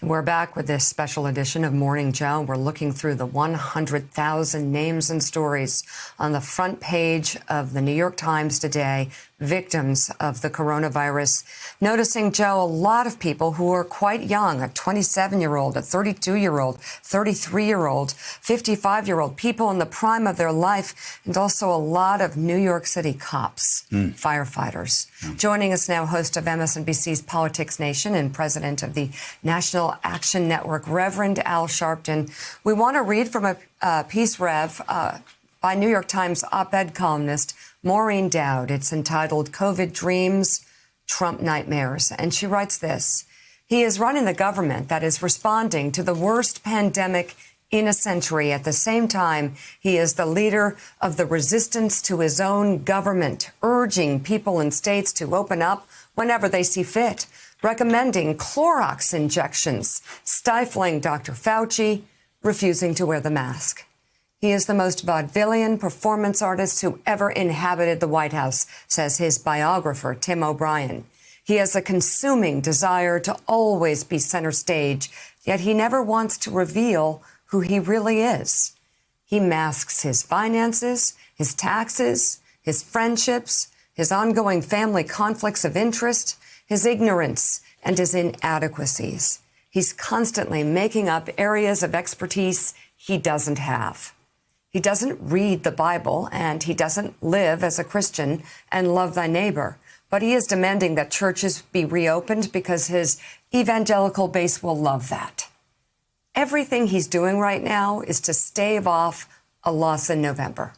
We're back with this special edition of Morning Joe. We're looking through the 100,000 names and stories on the front page of the New York Times today, victims of the coronavirus. Noticing, Joe, a lot of people who are quite young, a 27-year-old, a 32-year-old, 33-year-old, 55-year-old, people in the prime of their life, and also a lot of New York City cops, firefighters. Joining us now, host of MSNBC's Politics Nation and president of the National Action Network, Reverend Al Sharpton. We want to read from a piece, Rev, by New York Times op-ed columnist Maureen Dowd. It's entitled COVID Dreams, Trump Nightmares. And she writes this: he is running the government that is responding to the worst pandemic in a century. At the same time, he is the leader of the resistance to his own government, urging people in states to open up whenever they see fit, recommending Clorox injections, stifling Dr. Fauci, refusing to wear the mask. He is the most vaudevillian performance artist who ever inhabited the White House, says his biographer, Tim O'Brien. He has a consuming desire to always be center stage, yet he never wants to reveal who he really is. He masks his finances, his taxes, his friendships, his ongoing family conflicts of interest, his ignorance, and his inadequacies. He's constantly making up areas of expertise he doesn't have. He doesn't read the Bible, and he doesn't live as a Christian and love thy neighbor. But he is demanding that churches be reopened because his evangelical base will love that. Everything he's doing right now is to stave off a loss in November.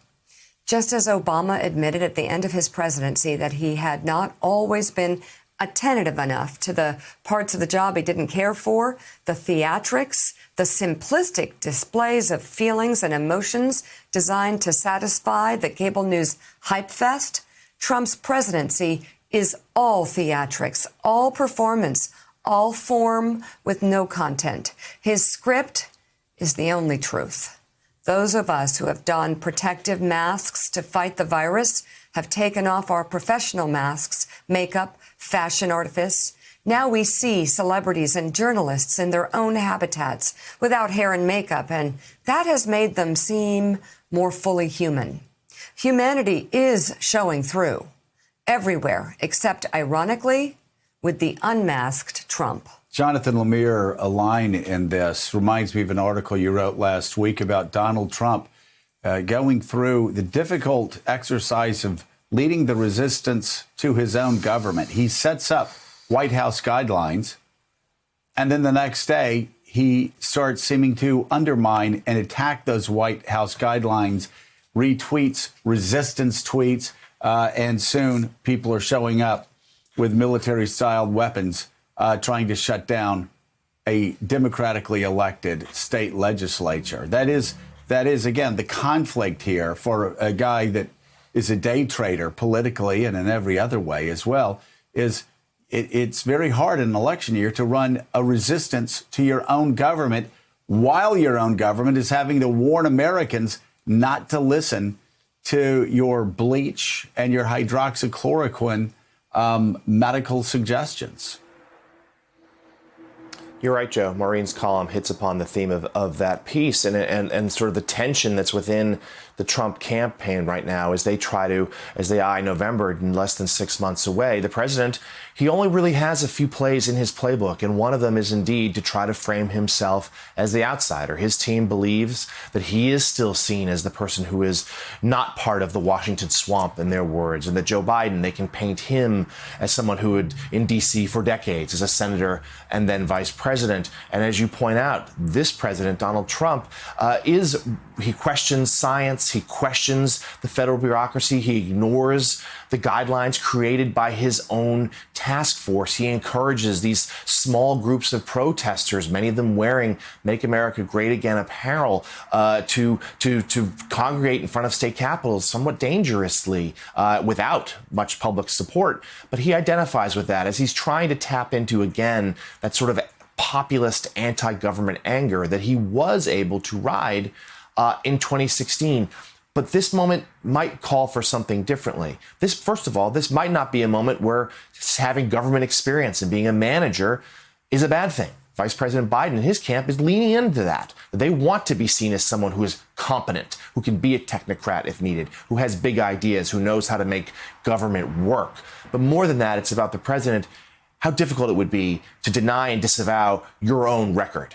Just as Obama admitted at the end of his presidency that he had not always been attentive enough to the parts of the job he didn't care for, the theatrics, the simplistic displays of feelings and emotions designed to satisfy the cable news hype fest, Trump's presidency is all theatrics, all performance, all form with no content. His script is the only truth. Those of us who have donned protective masks to fight the virus have taken off our professional masks, makeup, fashion artifice. Now we see celebrities and journalists in their own habitats without hair and makeup, and that has made them seem more fully human. Humanity is showing through everywhere, except, ironically, with the unmasked Trump. Jonathan Lemire, a line in this reminds me of an article you wrote last week about Donald Trump going through the difficult exercise of leading the resistance to his own government. He sets up White House guidelines, and then the next day he starts seeming to undermine and attack those White House guidelines, retweets resistance tweets, and soon people are showing up with military-styled weapons trying to shut down a democratically elected state legislature. That is, again, the conflict here for a guy that is a day trader politically and in every other way as well, is it's very hard in an election year to run a resistance to your own government while your own government is having to warn Americans not to listen to your bleach and your hydroxychloroquine medical suggestions. You're right, Joe. Maureen's column hits upon the theme of that piece and sort of the tension that's within the Trump campaign right now as they eye November in less than 6 months away. The president, he only really has a few plays in his playbook, and one of them is indeed to try to frame himself as the outsider. His team believes that he is still seen as the person who is not part of the Washington swamp, in their words, and that Joe Biden, they can paint him as someone who had in D.C. for decades as a senator and then vice president. And as you point out, this president, Donald Trump, he questions science. He questions the federal bureaucracy. He ignores the guidelines created by his own task force. He encourages these small groups of protesters, many of them wearing Make America Great Again apparel, to congregate in front of state capitals somewhat dangerously without much public support. But he identifies with that as he's trying to tap into, again, that sort of populist anti-government anger that he was able to ride in 2016. But this moment might call for something differently. First of all, this might not be a moment where having government experience and being a manager is a bad thing. Vice President Biden and his camp is leaning into that. They want to be seen as someone who is competent, who can be a technocrat if needed, who has big ideas, who knows how to make government work. But more than that, it's about the president, how difficult it would be to deny and disavow your own record.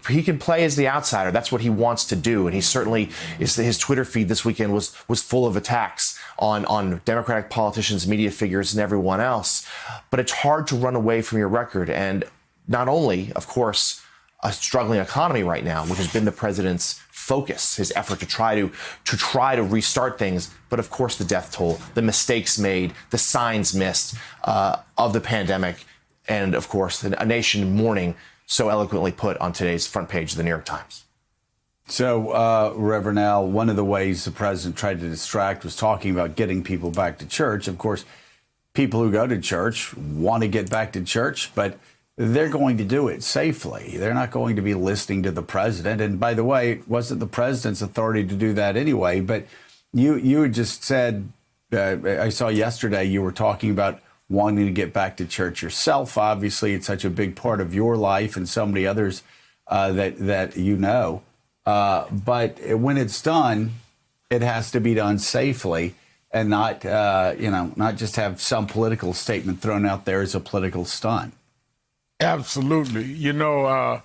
He can play as the outsider. That's what he wants to do. And he certainly, his Twitter feed this weekend was full of attacks on Democratic politicians, media figures, and everyone else. But it's hard to run away from your record. And not only, of course, a struggling economy right now, which has been the president's focus, his effort to try to restart things, but of course the death toll, the mistakes made, the signs missed of the pandemic, and of course a nation mourning, so eloquently put on today's front page of the New York Times. So, Reverend Al, one of the ways the president tried to distract was talking about getting people back to church. Of course, people who go to church want to get back to church, but they're going to do it safely. They're not going to be listening to the president. And by the way, it wasn't the president's authority to do that anyway. But you had just said, I saw yesterday you were talking about wanting to get back to church yourself. Obviously, it's such a big part of your life and so many others that you know. But when it's done, it has to be done safely and not just have some political statement thrown out there as a political stunt. Absolutely. You know,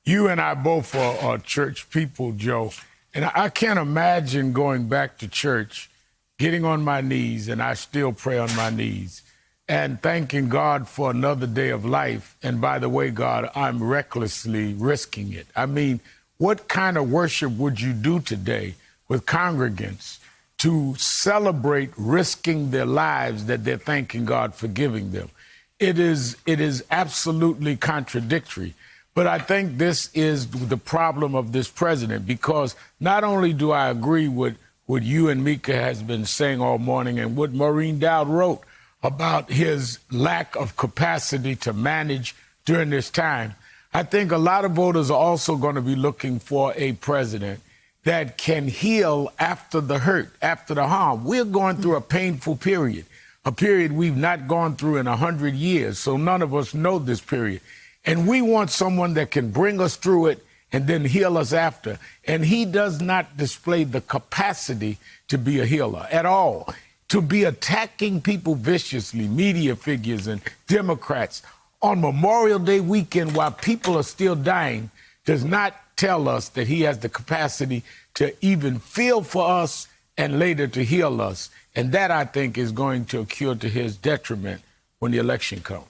you and I both are church people, Joe. And I can't imagine going back to church, getting on my knees, and I still pray on my knees, and thanking God for another day of life. And by the way, God, I'm recklessly risking it. I mean, what kind of worship would you do today with congregants to celebrate risking their lives that they're thanking God for giving them? It is absolutely contradictory. But I think this is the problem of this president, because not only do I agree with what you and Mika has been saying all morning and what Maureen Dowd wrote about his lack of capacity to manage during this time, I think a lot of voters are also going to be looking for a president that can heal after the hurt, after the harm. We're going through a painful period. A period we've not gone through in 100 years, so none of us know this period. And we want someone that can bring us through it and then heal us after. And he does not display the capacity to be a healer at all. To be attacking people viciously, media figures and Democrats, on Memorial Day weekend while people are still dying, does not tell us that he has the capacity to even feel for us and later to heal us. And that, I think, is going to accrue to his detriment when the election comes.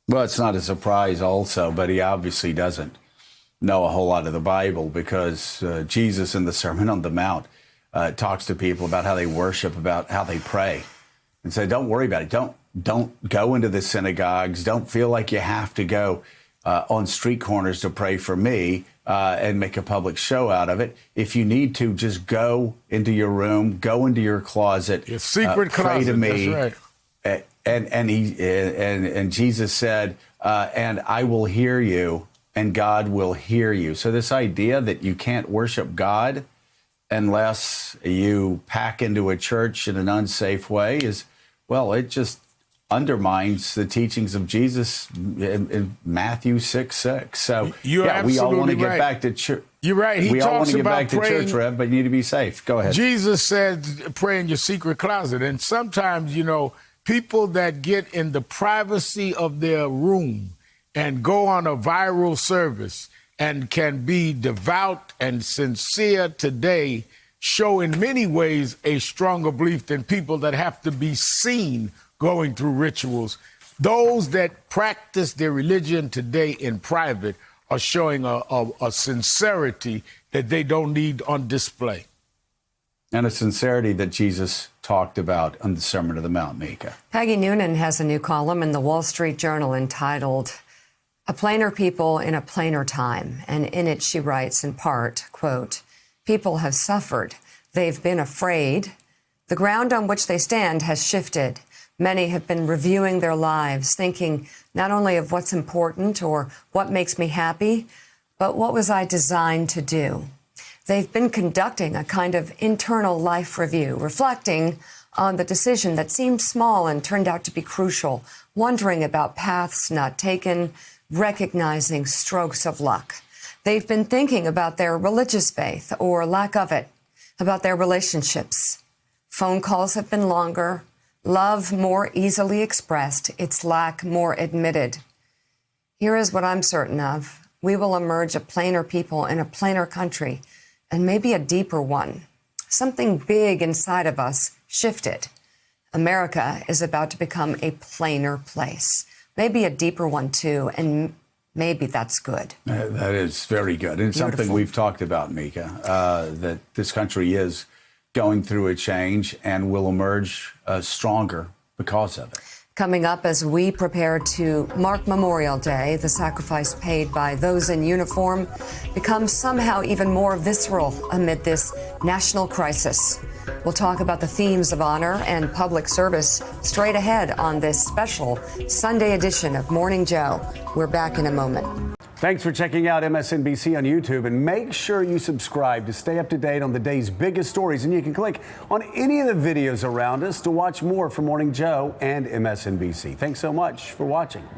Well, it's not a surprise also, but he obviously doesn't know a whole lot of the Bible, because Jesus in the Sermon on the Mount talks to people about how they worship, about how they pray, and say, don't worry about it. Don't go into the synagogues. Don't feel like you have to go on street corners to pray for me and make a public show out of it. If you need to, just go into your room, go into your closet, your secret pray closet, to me. That's right. And Jesus said, and I will hear you, and God will hear you. So this idea that you can't worship God unless you pack into a church in an unsafe way is, well, it just undermines the teachings of Jesus in Matthew 6:6. So You're we all want to get right. back to church. You're right. We all want to get back to praying. church, Rev, but you need to be safe. Go ahead. Jesus said, pray in your secret closet. And sometimes, you know, people that get in the privacy of their room and go on a viral service and can be devout and sincere today show in many ways a stronger belief than people that have to be seen going through rituals. Those that practice their religion today in private are showing a sincerity that they don't need on display. And a sincerity that Jesus talked about on the Sermon on the Mount, Mika. Peggy Noonan has a new column in the Wall Street Journal entitled A Plainer People in a Plainer Time. And in it she writes in part, quote, people have suffered. They've been afraid. The ground on which they stand has shifted. Many have been reviewing their lives, thinking not only of what's important or what makes me happy, but what was I designed to do? They've been conducting a kind of internal life review, reflecting on the decision that seemed small and turned out to be crucial, wondering about paths not taken, recognizing strokes of luck. They've been thinking about their religious faith or lack of it, about their relationships. Phone calls have been longer, love more easily expressed, its lack more admitted. Here is what I'm certain of. We will emerge a plainer people in a plainer country, and maybe a deeper one. Something big inside of us shifted. America is about to become a plainer place, maybe a deeper one too, and maybe that's good. That is very good. And it's something we've talked about, Mika, that this country is going through a change and will emerge stronger because of it. Coming up as we prepare to mark Memorial Day, the sacrifice paid by those in uniform becomes somehow even more visceral amid this national crisis. We'll talk about the themes of honor and public service straight ahead on this special Sunday edition of Morning Joe. We're back in a moment. Thanks for checking out MSNBC on YouTube, and make sure you subscribe to stay up to date on the day's biggest stories. And you can click on any of the videos around us to watch more from Morning Joe and MSNBC. Thanks so much for watching.